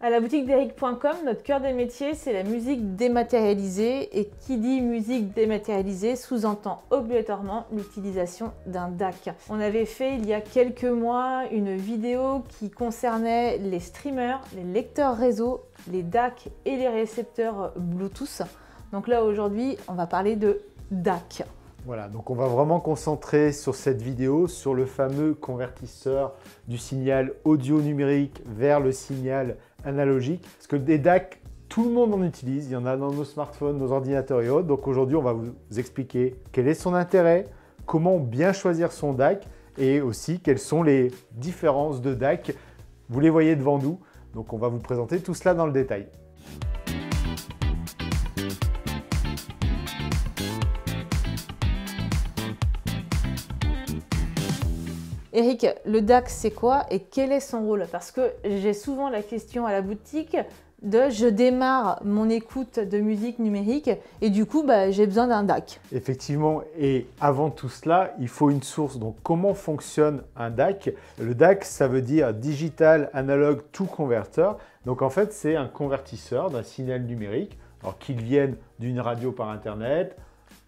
À la boutique d'Eric.com, notre cœur des métiers, c'est la musique dématérialisée. Et qui dit musique dématérialisée sous-entend obligatoirement l'utilisation d'un DAC. On avait fait il y a quelques mois une vidéo qui concernait les streamers, les lecteurs réseau, les DAC et les récepteurs Bluetooth. Donc là aujourd'hui, on va parler de DAC. Voilà, donc on va vraiment concentrer sur cette vidéo, sur le fameux convertisseur du signal audio numérique vers le signal analogique. Parce que des DAC, tout le monde en utilise, il y en a dans nos smartphones, nos ordinateurs et autres. Donc aujourd'hui, on va vous expliquer quel est son intérêt, comment bien choisir son DAC et aussi quelles sont les différences de DAC. Vous les voyez devant nous, donc on va vous présenter tout cela dans le détail. Eric, le DAC c'est quoi et quel est son rôle? Parce que j'ai souvent la question à la boutique de je démarre mon écoute de musique numérique et du coup j'ai besoin d'un DAC. Effectivement, et avant tout cela, il faut une source. Donc comment fonctionne un DAC? Le DAC, ça veut dire Digital Analog to Converter. Donc en fait, c'est un convertisseur d'un signal numérique, alors qu'il vienne d'une radio par Internet,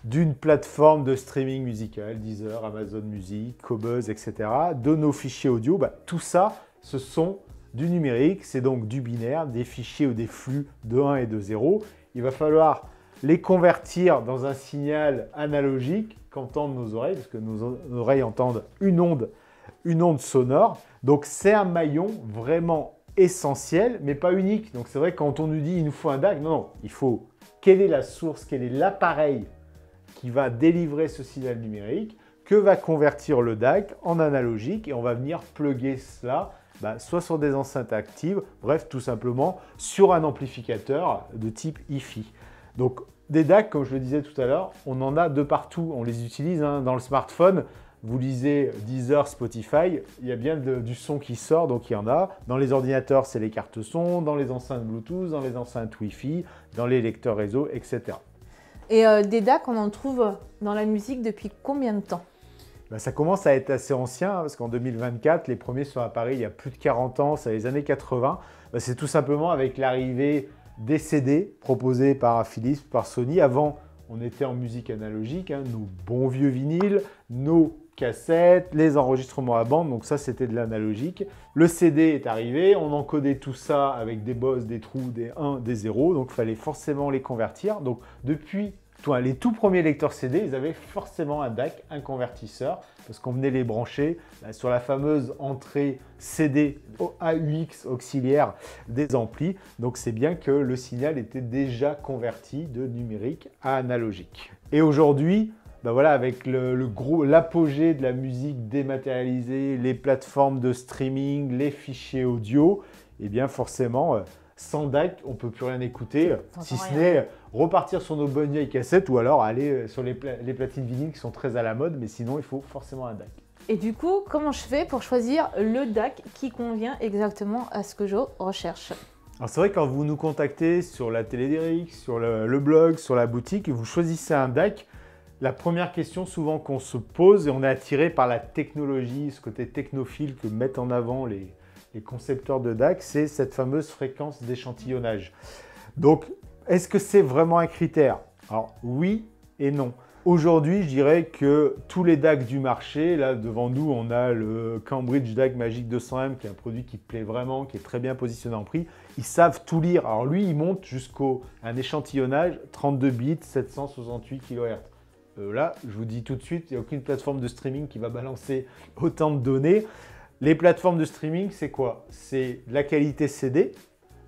d'une plateforme de streaming musical, Deezer, Amazon Music, Qobuz, etc., de nos fichiers audio, tout ça, ce sont du numérique, c'est donc du binaire, des fichiers ou des flux de 1 et de 0. Il va falloir les convertir dans un signal analogique qu'entendent nos oreilles, parce que nos oreilles entendent une onde sonore. Donc c'est un maillon vraiment essentiel, mais pas unique. Donc c'est vrai que quand on nous dit il nous faut un DAC, non, il faut quelle est la source, quel est l'appareil qui va délivrer ce signal numérique, que va convertir le DAC en analogique et on va venir plugger cela soit sur des enceintes actives, bref, tout simplement sur un amplificateur de type Hi-Fi. Donc des DAC, comme je le disais tout à l'heure, on en a de partout, on les utilise dans le smartphone. Vous lisez Deezer, Spotify, il y a bien du son qui sort, donc il y en a. Dans les ordinateurs, c'est les cartes son, dans les enceintes Bluetooth, dans les enceintes Wi-Fi, dans les lecteurs réseau, etc. Et des DAC, on en trouve dans la musique depuis combien de temps? Ça commence à être assez ancien, parce qu'en 2024, les premiers sont apparus il y a plus de 40 ans, c'est les années 80. C'est tout simplement avec l'arrivée des CD proposés par Philips, par Sony. Avant, on était en musique analogique, nos bons vieux vinyles, nos cassettes, les enregistrements à bande, donc ça c'était de l'analogique. Le CD est arrivé, on encodait tout ça avec des bosses, des trous, des 1, des 0, donc il fallait forcément les convertir. Donc depuis les tout premiers lecteurs CD, ils avaient forcément un DAC, un convertisseur, parce qu'on venait les brancher sur la fameuse entrée CD AUX auxiliaire des amplis. Donc c'est bien que le signal était déjà converti de numérique à analogique. Et aujourd'hui, avec l'apogée de la musique dématérialisée, les plateformes de streaming, les fichiers audio, et bien forcément, sans DAC, on ne peut plus rien écouter, si ce n'est repartir sur nos bonnes vieilles cassettes ou alors aller sur les platines vinyles qui sont très à la mode, mais sinon il faut forcément un DAC. Et du coup, comment je fais pour choisir le DAC qui convient exactement à ce que je recherche? Alors c'est vrai, quand vous nous contactez sur la télé d'Eric, sur le blog, sur la boutique, et vous choisissez un DAC, la première question souvent qu'on se pose, et on est attiré par la technologie, ce côté technophile que mettent en avant les concepteurs de DAC, c'est cette fameuse fréquence d'échantillonnage. Donc, est-ce que c'est vraiment un critère? Alors, oui et non. Aujourd'hui, je dirais que tous les DAC du marché, là devant nous, on a le Cambridge DAC Magic 200M, qui est un produit qui plaît vraiment, qui est très bien positionné en prix. Ils savent tout lire. Alors lui, il monte jusqu'à un échantillonnage 32 bits, 768 kHz. Là, je vous dis tout de suite, il n'y a aucune plateforme de streaming qui va balancer autant de données. Les plateformes de streaming, c'est quoi? C'est de la qualité CD,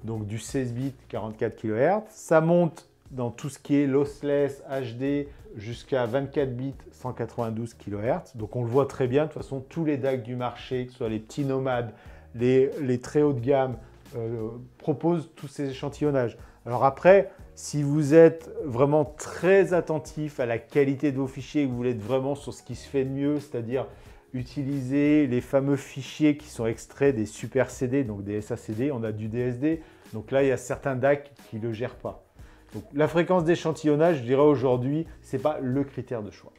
donc du 16 bits, 44 kHz. Ça monte dans tout ce qui est lossless, HD, jusqu'à 24 bits, 192 kHz. Donc on le voit très bien, de toute façon, tous les DAC du marché, que ce soit les petits nomades, les très haut de gamme, proposent tous ces échantillonnages. Alors après, si vous êtes vraiment très attentif à la qualité de vos fichiers et que vous voulez être vraiment sur ce qui se fait de mieux, c'est-à-dire utiliser les fameux fichiers qui sont extraits des super CD, donc des SACD, on a du DSD. Donc là, il y a certains DAC qui ne le gèrent pas. Donc la fréquence d'échantillonnage, je dirais aujourd'hui, ce n'est pas le critère de choix.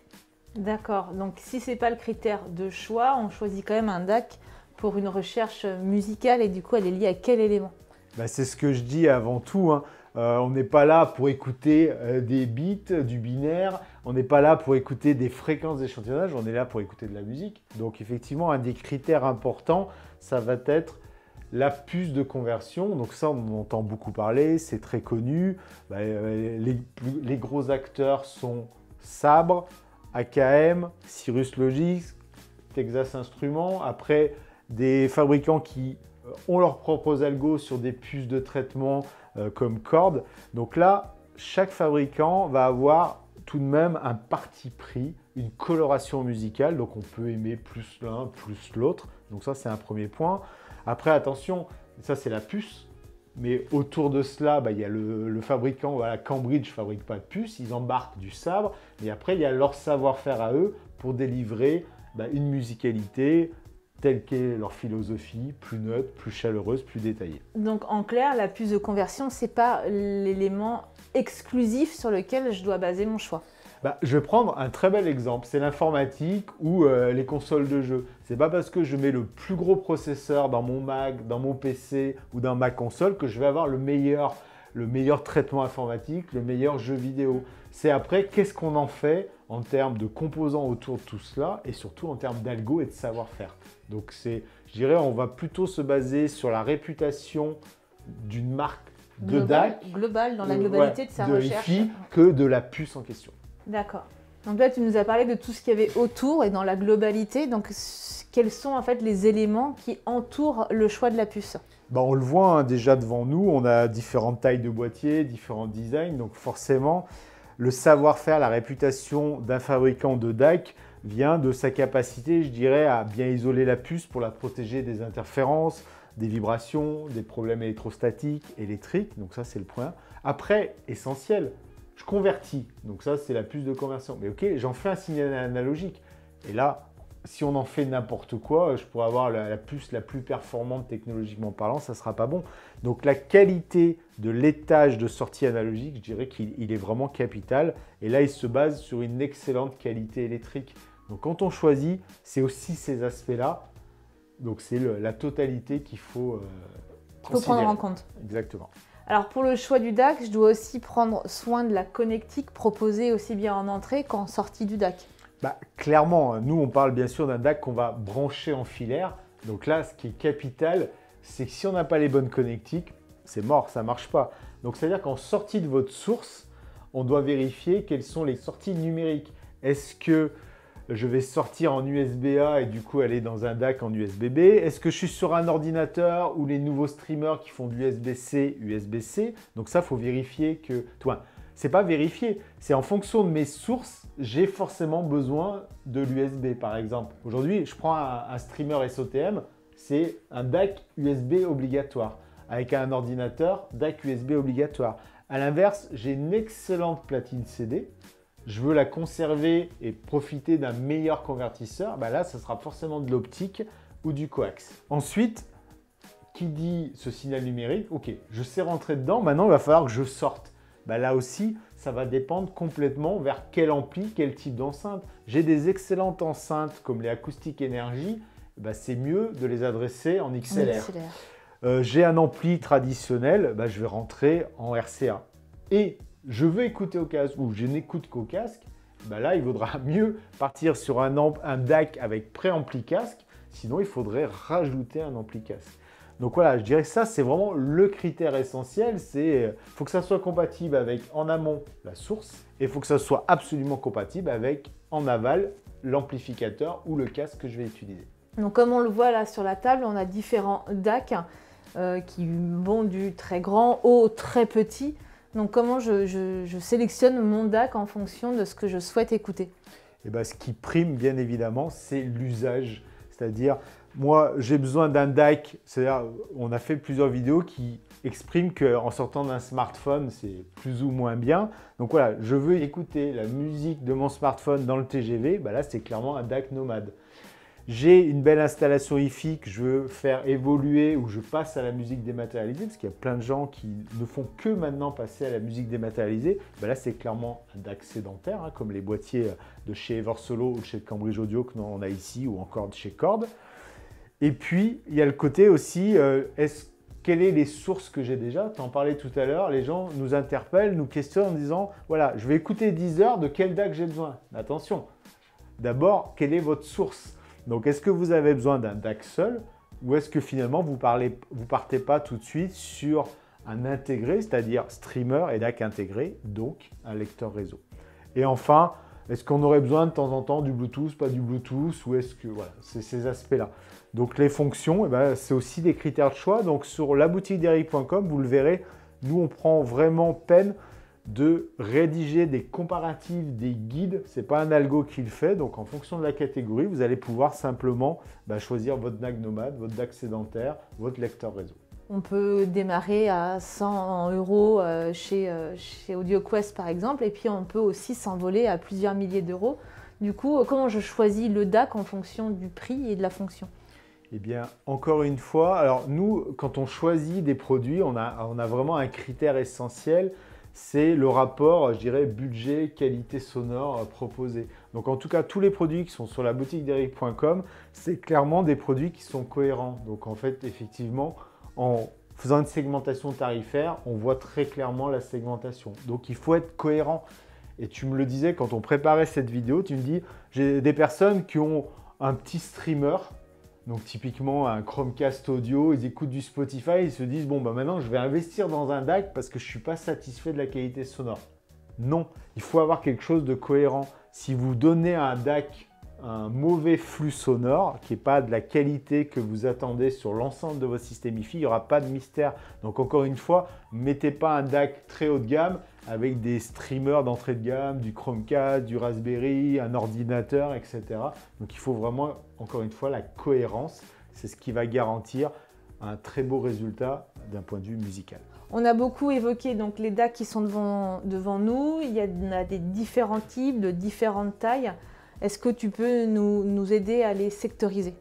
D'accord, donc si ce n'est pas le critère de choix, on choisit quand même un DAC pour une recherche musicale et du coup, elle est liée à quel élément? Bah, c'est ce que je dis avant tout, hein. On n'est pas là pour écouter des bits, du binaire, on n'est pas là pour écouter des fréquences d'échantillonnage, on est là pour écouter de la musique. Donc effectivement, un des critères importants, ça va être la puce de conversion. Donc ça, on en entend beaucoup parler, c'est très connu. Bah, les gros acteurs sont Sabre, AKM, Cirrus Logic, Texas Instruments. Après, des fabricants qui ont leurs propres algos sur des puces de traitement comme Chord. Donc là, chaque fabricant va avoir tout de même un parti pris, une coloration musicale. Donc on peut aimer plus l'un, plus l'autre. Donc ça, c'est un premier point. Après, attention, ça c'est la puce. Mais autour de cela, bah, il y a le fabricant, voilà, Cambridge ne fabrique pas de puce, ils embarquent du sabre. Et après, il y a leur savoir-faire à eux pour délivrer une musicalité telle qu'est leur philosophie, plus neutre, plus chaleureuse, plus détaillée. Donc en clair, la puce de conversion, ce n'est pas l'élément exclusif sur lequel je dois baser mon choix. Je vais prendre un très bel exemple, c'est l'informatique ou les consoles de jeux. C'est pas parce que je mets le plus gros processeur dans mon Mac, dans mon PC ou dans ma console que je vais avoir le meilleur traitement informatique, le meilleur jeu vidéo. C'est après, qu'est-ce qu'on en fait en termes de composants autour de tout cela et surtout en termes d'algo et de savoir-faire. Donc je dirais, on va plutôt se baser sur la réputation d'une marque de DAC. Global, dans la globalité de sa recherche. Hi-Fi que de la puce en question. D'accord. Donc là, tu nous as parlé de tout ce qu'il y avait autour et dans la globalité. Donc, quels sont en fait les éléments qui entourent le choix de la puce? On le voit déjà devant nous, on a différentes tailles de boîtiers, différents designs. Donc forcément, le savoir-faire, la réputation d'un fabricant de DAC vient de sa capacité, je dirais, à bien isoler la puce pour la protéger des interférences, des vibrations, des problèmes électrostatiques, électriques. Donc ça, c'est le point. Après, essentiel, je convertis. Donc ça, c'est la puce de conversion. Mais ok, j'en fais un signal analogique. Et là, si on en fait n'importe quoi, je pourrais avoir la puce la plus performante technologiquement parlant, ça ne sera pas bon. Donc la qualité de l'étage de sortie analogique, je dirais qu'il est vraiment capital. Et là, il se base sur une excellente qualité électrique. Donc quand on choisit, c'est aussi ces aspects-là. Donc c'est la totalité qu'il faut prendre en compte. Exactement. Alors pour le choix du DAC, je dois aussi prendre soin de la connectique proposée aussi bien en entrée qu'en sortie du DAC. Clairement, nous on parle bien sûr d'un DAC qu'on va brancher en filaire. Donc là, ce qui est capital, c'est que si on n'a pas les bonnes connectiques, c'est mort, ça ne marche pas. Donc c'est-à-dire qu'en sortie de votre source, on doit vérifier quelles sont les sorties numériques. Est-ce que je vais sortir en USB-A et du coup aller dans un DAC en USB-B? Est-ce que je suis sur un ordinateur ou les nouveaux streamers qui font du USB-C, USB-C? Donc ça, il faut vérifier que... C'est pas vérifier, c'est en fonction de mes sources, j'ai forcément besoin de l'USB par exemple. Aujourd'hui, je prends un streamer SOTM, c'est un DAC USB obligatoire. Avec un ordinateur, DAC USB obligatoire. À l'inverse, j'ai une excellente platine CD. Je veux la conserver et profiter d'un meilleur convertisseur. Là, ça sera forcément de l'optique ou du coax. Ensuite, qui dit ce signal numérique, ok, je sais rentrer dedans, maintenant il va falloir que je sorte. Là aussi, ça va dépendre complètement vers quel ampli, quel type d'enceinte. J'ai des excellentes enceintes comme les Acoustic Energy, c'est mieux de les adresser en XLR. J'ai un ampli traditionnel, je vais rentrer en RCA. Et je veux écouter au casque ou je n'écoute qu'au casque, là il vaudra mieux partir sur un DAC avec préampli casque, sinon il faudrait rajouter un ampli casque. Donc voilà, je dirais que ça c'est vraiment le critère essentiel, c'est faut que ça soit compatible avec en amont la source et il faut que ça soit absolument compatible avec en aval l'amplificateur ou le casque que je vais utiliser. Donc comme on le voit là sur la table, on a différents DAC qui vont du très grand au très petit. Donc comment je sélectionne mon DAC en fonction de ce que je souhaite écouter? Ce qui prime bien évidemment, c'est l'usage. C'est-à-dire, moi j'ai besoin d'un DAC, c'est-à-dire on a fait plusieurs vidéos qui expriment qu'en sortant d'un smartphone, c'est plus ou moins bien. Donc voilà, je veux écouter la musique de mon smartphone dans le TGV, là c'est clairement un DAC nomade. J'ai une belle installation Hi-Fi que je veux faire évoluer ou je passe à la musique dématérialisée parce qu'il y a plein de gens qui ne font que maintenant passer à la musique dématérialisée. Là, c'est clairement un DAC sédentaire, comme les boîtiers de chez Eversolo ou de chez Cambridge Audio que l'on a ici ou encore de chez Chord. Et puis, il y a le côté aussi, quelles sont les sources que j'ai déjà? Tu en parlais tout à l'heure, les gens nous interpellent, nous questionnent en disant « Voilà, je vais écouter 10 heures, de quel DAC j'ai besoin ?» Attention, d'abord, quelle est votre source? Donc, est-ce que vous avez besoin d'un DAC seul ou est-ce que finalement, vous ne partez pas tout de suite sur un intégré, c'est-à-dire streamer et DAC intégré, donc un lecteur réseau? Et enfin, est-ce qu'on aurait besoin de temps en temps du Bluetooth, pas du Bluetooth, ou est-ce que, voilà, c'est ces aspects-là. Donc les fonctions, eh ben, c'est aussi des critères de choix. Donc sur laboutiquederic.com, vous le verrez, nous on prend vraiment peine de rédiger des comparatifs, des guides. Ce n'est pas un algo qui le fait. Donc en fonction de la catégorie, vous allez pouvoir simplement choisir votre DAC nomade, votre DAC sédentaire, votre lecteur réseau. On peut démarrer à 100 € chez AudioQuest par exemple, et puis on peut aussi s'envoler à plusieurs milliers d'euros. Du coup, comment je choisis le DAC en fonction du prix et de la fonction? Eh bien, encore une fois, alors nous, quand on choisit des produits, on a vraiment un critère essentiel, c'est le rapport, je dirais, budget, qualité sonore proposé. Donc en tout cas, tous les produits qui sont sur la boutiquederic.com, c'est clairement des produits qui sont cohérents. Donc en fait, effectivement, en faisant une segmentation tarifaire, on voit très clairement la segmentation. Donc il faut être cohérent. Et tu me le disais quand on préparait cette vidéo, tu me dis, j'ai des personnes qui ont un petit streamer, donc typiquement un Chromecast audio, ils écoutent du Spotify, ils se disent bon maintenant je vais investir dans un DAC parce que je ne suis pas satisfait de la qualité sonore. Non, il faut avoir quelque chose de cohérent. Si vous donnez à un DAC un mauvais flux sonore qui n'est pas de la qualité que vous attendez sur l'ensemble de votre système hi-fi, il n'y aura pas de mystère. Donc encore une fois, ne mettez pas un DAC très haut de gamme avec des streamers d'entrée de gamme, du Chromecast, du Raspberry, un ordinateur, etc. Donc il faut vraiment, encore une fois, la cohérence. C'est ce qui va garantir un très beau résultat d'un point de vue musical. On a beaucoup évoqué donc, les DAC qui sont devant nous. Il y en a des différents types, de différentes tailles. Est-ce que tu peux nous aider à les sectoriser?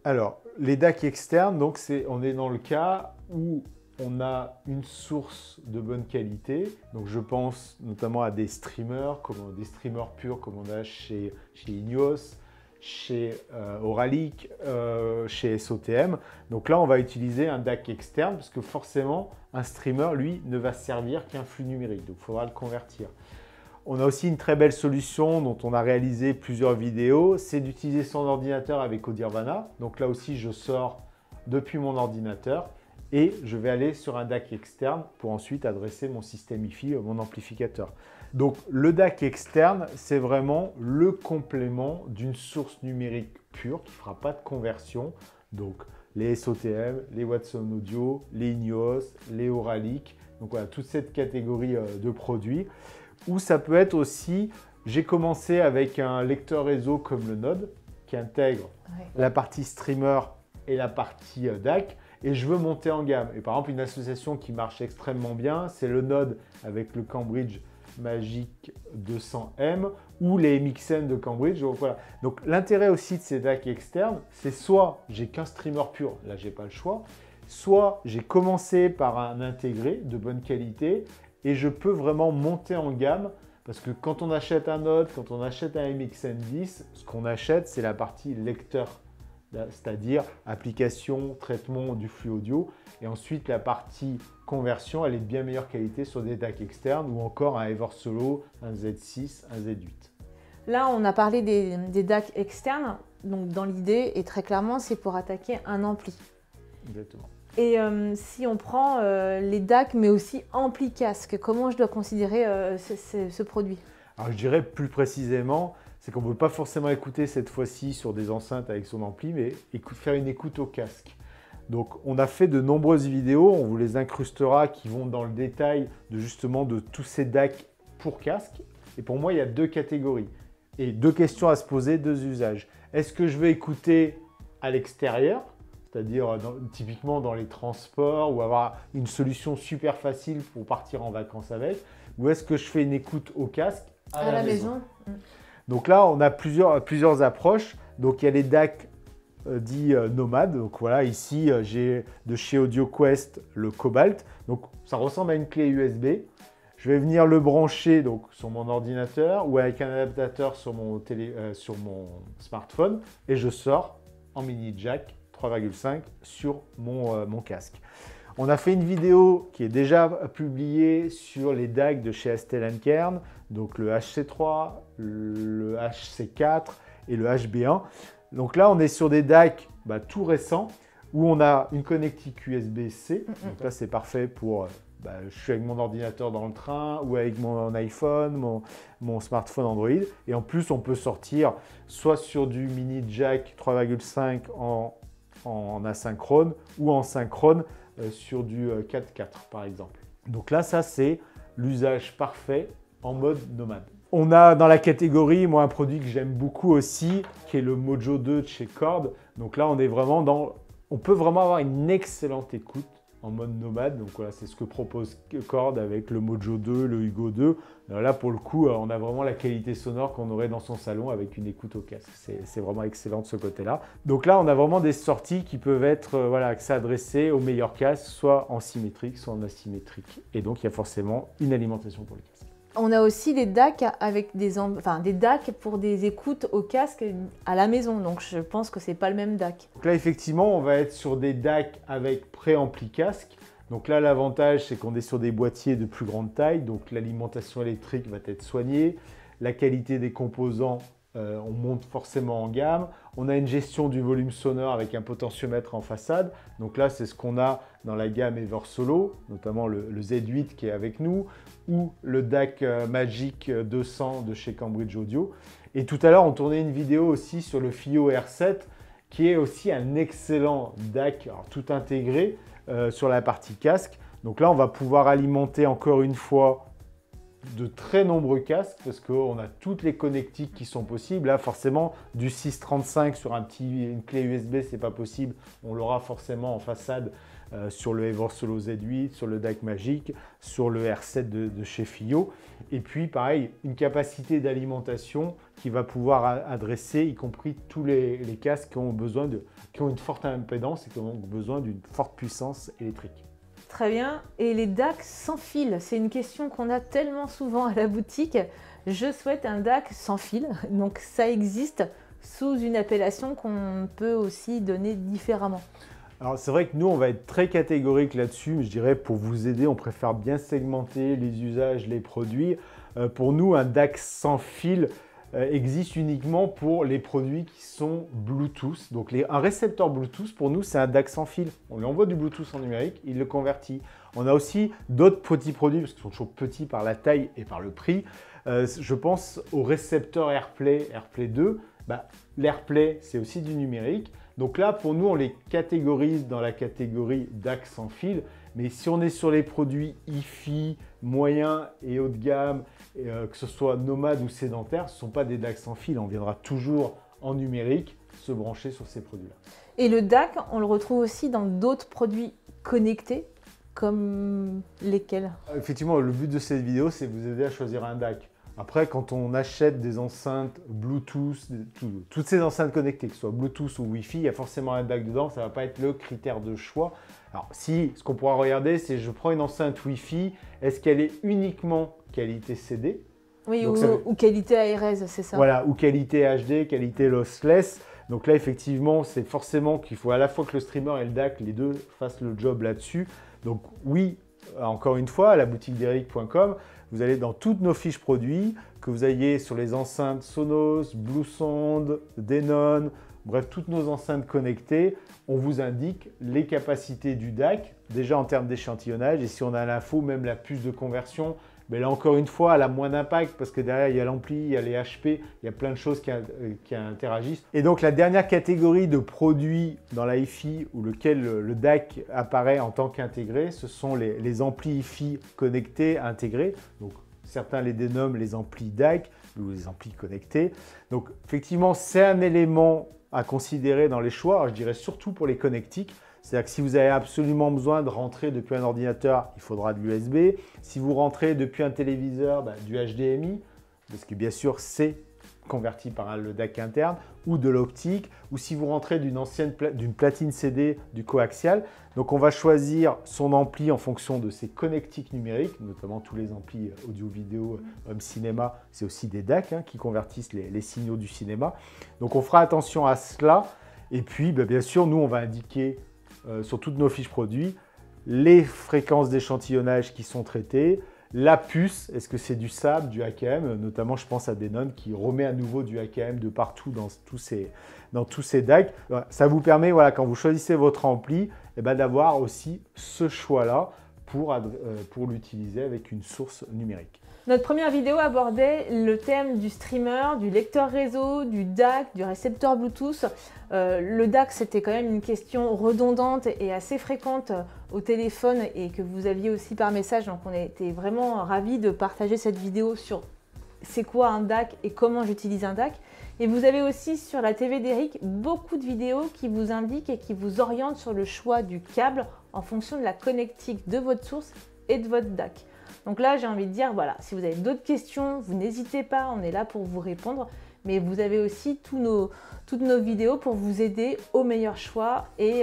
Alors, les DAC externes, donc on est dans le cas où on a une source de bonne qualité. Donc, je pense notamment à des streamers, des streamers purs comme on a chez Ineos, chez Auralic, chez SOTM. Donc là, on va utiliser un DAC externe parce que forcément, un streamer, lui, ne va servir qu'un flux numérique. Donc, il faudra le convertir. On a aussi une très belle solution dont on a réalisé plusieurs vidéos, c'est d'utiliser son ordinateur avec Audirvana. Donc là aussi, je sors depuis mon ordinateur et je vais aller sur un DAC externe pour ensuite adresser mon système hi-fi, mon amplificateur. Donc le DAC externe, c'est vraiment le complément d'une source numérique pure qui ne fera pas de conversion. Donc les SOTM, les Watson Audio, les Ineos, les Auralic, donc voilà, toute cette catégorie de produits. Ou ça peut être aussi, j'ai commencé avec un lecteur réseau comme le Node qui intègre la partie streamer et la partie DAC et je veux monter en gamme. Et par exemple, une association qui marche extrêmement bien, c'est le Node avec le Cambridge Magic 200M ou les MXN de Cambridge. Donc, voilà. Donc l'intérêt aussi de ces DAC externes, c'est soit j'ai qu'un streamer pur, là j'ai pas le choix, soit j'ai commencé par un intégré de bonne qualité et je peux vraiment monter en gamme parce que quand on achète un Node, quand on achète un MXN10, ce qu'on achète, c'est la partie lecteur, c'est-à-dire application, traitement du flux audio. Et ensuite, la partie conversion, elle est de bien meilleure qualité sur des DAC externes ou encore un Eversolo, un Z6, un Z8. Là, on a parlé des DAC externes. Donc, dans l'idée, et très clairement, c'est pour attaquer un ampli. Exactement. Et si on prend les DAC, mais aussi ampli casque, comment je dois considérer ce produit? Alors je dirais plus précisément, c'est qu'on ne veut pas forcément écouter cette fois-ci sur des enceintes avec son ampli, mais faire une écoute au casque. Donc on a fait de nombreuses vidéos, on vous les incrustera, qui vont dans le détail de tous ces DAC pour casque. Et pour moi, il y a deux catégories et deux questions à se poser, deux usages. Est-ce que je veux écouter à l'extérieur, c'est-à-dire typiquement dans les transports ou avoir une solution super facile pour partir en vacances avec, ou est-ce que je fais une écoute au casque à la maison. Donc là, on a plusieurs approches. Donc il y a les DAC dits nomades. Donc voilà, ici, j'ai de chez AudioQuest le Cobalt. Donc ça ressemble à une clé USB. Je vais venir le brancher donc, sur mon ordinateur ou avec un adaptateur sur mon smartphone et je sors en mini jack 3,5 sur mon casque. On a fait une vidéo qui est déjà publiée sur les DAC de chez Estel & Kern, donc le HC3, le HC4 et le HB1. Donc là, on est sur des DAC tout récents où on a une connectique USB-C. Donc là, c'est parfait pour... je suis avec mon ordinateur dans le train ou avec mon iPhone, mon smartphone Android. Et en plus, on peut sortir soit sur du mini jack 3,5 en asynchrone ou en synchrone sur du 4.4 par exemple. Donc là, ça c'est l'usage parfait en mode nomade. On a dans la catégorie, moi, un produit que j'aime beaucoup aussi, qui est le Mojo 2 de chez Cord. Donc là, on est vraiment dans... On peut vraiment avoir une excellente écoute en mode nomade. Donc voilà, c'est ce que propose Cord avec le Mojo 2, le Hugo 2. Là, pour le coup, on a vraiment la qualité sonore qu'on aurait dans son salon avec une écoute au casque. C'est vraiment excellent de ce côté-là. Donc là, on a vraiment des sorties qui peuvent être s'adresser aux meilleurs casques, soit en symétrique, soit en asymétrique. Et donc, il y a forcément une alimentation pour les casques. On a aussi des DAC avec des DAC pour des écoutes au casque à la maison. Donc, je pense que c'est pas le même DAC. Donc là, effectivement, on va être sur des DAC avec préampli casque. Donc là, l'avantage, c'est qu'on est sur des boîtiers de plus grande taille. Donc l'alimentation électrique va être soignée. La qualité des composants, on monte forcément en gamme. On a une gestion du volume sonore avec un potentiomètre en façade. Donc là, c'est ce qu'on a dans la gamme Eversolo, notamment le Z8 qui est avec nous, ou le DAC Magic 200 de chez Cambridge Audio. Et tout à l'heure, on tournait une vidéo aussi sur le FiiO R7, qui est aussi un excellent DAC, alors tout intégré sur la partie casque. Donc là, on va pouvoir alimenter encore une fois de très nombreux casques parce qu'on a toutes les connectiques qui sont possibles. Là, forcément, du 635 sur une clé USB, c'est pas possible. On l'aura forcément en façade sur le Eversolo Z8, sur le DAC Magic, sur le R7 de chez FiiO. Et puis, pareil, une capacité d'alimentation qui va pouvoir adresser, y compris tous les casques qui ont une forte impédance et qui ont besoin d'une forte puissance électrique. Très bien. Et les DAC sans fil, c'est une question qu'on a tellement souvent à la boutique. Je souhaite un DAC sans fil. Donc ça existe sous une appellation qu'on peut aussi donner différemment. Alors c'est vrai que nous, on va être très catégorique là-dessus, mais je dirais pour vous aider, on préfère bien segmenter les usages, les produits. Pour nous, un DAC sans fil existe uniquement pour les produits qui sont Bluetooth. Donc un récepteur Bluetooth, pour nous, c'est un DAC sans fil. On lui envoie du Bluetooth en numérique, il le convertit. On a aussi d'autres petits produits, parce qu'ils sont toujours petits par la taille et par le prix. Je pense au récepteur AirPlay 2. L'AirPlay, c'est aussi du numérique. Donc là, pour nous, on les catégorise dans la catégorie DAC sans fil. Mais si on est sur les produits hi-fi, moyens et haut de gamme, que ce soit nomade ou sédentaire, ce ne sont pas des DAC sans fil. On viendra toujours en numérique se brancher sur ces produits-là. Et le DAC, on le retrouve aussi dans d'autres produits connectés, comme lesquels? Effectivement, le but de cette vidéo, c'est de vous aider à choisir un DAC. Après, quand on achète des enceintes Bluetooth, toutes ces enceintes connectées, que ce soit Bluetooth ou Wi-Fi, il y a forcément un DAC dedans, ça ne va pas être le critère de choix. Alors, ce qu'on pourra regarder, c'est je prends une enceinte Wi-Fi, est-ce qu'elle est uniquement qualité CD? Oui, ou qualité ARS, c'est ça. Voilà, ou qualité HD, qualité lossless. Donc là, effectivement, c'est forcément qu'il faut à la fois que le streamer et le DAC, les deux, fassent le job là-dessus. Donc oui, encore une fois, à la boutique d'eric.com, vous allez dans toutes nos fiches produits, que vous ayez sur les enceintes Sonos, Bluesound, Denon, bref, toutes nos enceintes connectées, on vous indique les capacités du DAC, déjà en termes d'échantillonnage, et si on a l'info, même la puce de conversion, mais là encore une fois, elle a moins d'impact parce que derrière, il y a l'ampli, il y a les HP, il y a plein de choses qui interagissent. Et donc, la dernière catégorie de produits dans la hi-fi où lequel le DAC apparaît en tant qu'intégré, ce sont les amplis hi-fi connectés intégrés. Donc, certains les dénomment les amplis DAC ou les amplis connectés. Donc, effectivement, c'est un élément à considérer dans les choix. Alors, je dirais surtout pour les connectiques. C'est-à-dire que si vous avez absolument besoin de rentrer depuis un ordinateur, il faudra de l'USB. Si vous rentrez depuis un téléviseur, du HDMI, parce que bien sûr c'est converti par le DAC interne, ou de l'optique, ou si vous rentrez d'une platine CD du coaxial. Donc on va choisir son ampli en fonction de ses connectiques numériques, notamment tous les amplis audio-vidéo, home cinéma, c'est aussi des DAC qui convertissent les signaux du cinéma. Donc on fera attention à cela. Et puis, bien sûr, nous, on va indiquer sur toutes nos fiches produits les fréquences d'échantillonnage qui sont traitées, la puce, est-ce que c'est du sable, du AKM, notamment je pense à Denon qui remet à nouveau du AKM de partout dans tous ces DAC. Ça vous permet, voilà, quand vous choisissez votre ampli, d'avoir aussi ce choix-là pour l'utiliser avec une source numérique. Notre première vidéo abordait le thème du streamer, du lecteur réseau, du DAC, du récepteur Bluetooth. Le DAC, c'était quand même une question redondante et assez fréquente au téléphone et que vous aviez aussi par message. Donc on était vraiment ravis de partager cette vidéo sur c'est quoi un DAC et comment j'utilise un DAC. Et vous avez aussi sur la TV d'Eric beaucoup de vidéos qui vous indiquent et qui vous orientent sur le choix du câble en fonction de la connectique de votre source et de votre DAC. Donc là, j'ai envie de dire, voilà, si vous avez d'autres questions, vous n'hésitez pas, on est là pour vous répondre. Mais vous avez aussi toutes nos vidéos pour vous aider au meilleur choix et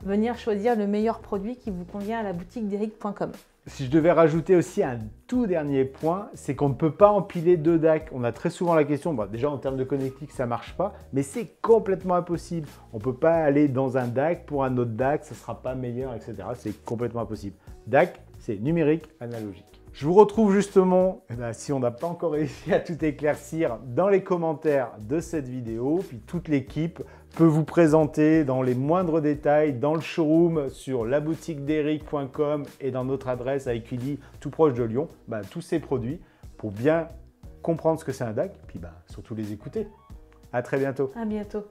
venir choisir le meilleur produit qui vous convient à la boutique d'eric.com. Si je devais rajouter aussi un tout dernier point, c'est qu'on ne peut pas empiler 2 DAC. On a très souvent la question, déjà en termes de connectique, ça ne marche pas, mais c'est complètement impossible. On ne peut pas aller dans un DAC pour un autre DAC, ça ne sera pas meilleur, etc. C'est complètement impossible. DAC, c'est numérique analogique. Je vous retrouve justement, si on n'a pas encore réussi à tout éclaircir, dans les commentaires de cette vidéo. Puis toute l'équipe peut vous présenter dans les moindres détails, dans le showroom, sur laboutiquederic.com et dans notre adresse à Écully, tout proche de Lyon, tous ces produits pour bien comprendre ce que c'est un DAC et puis surtout les écouter. À très bientôt. À bientôt.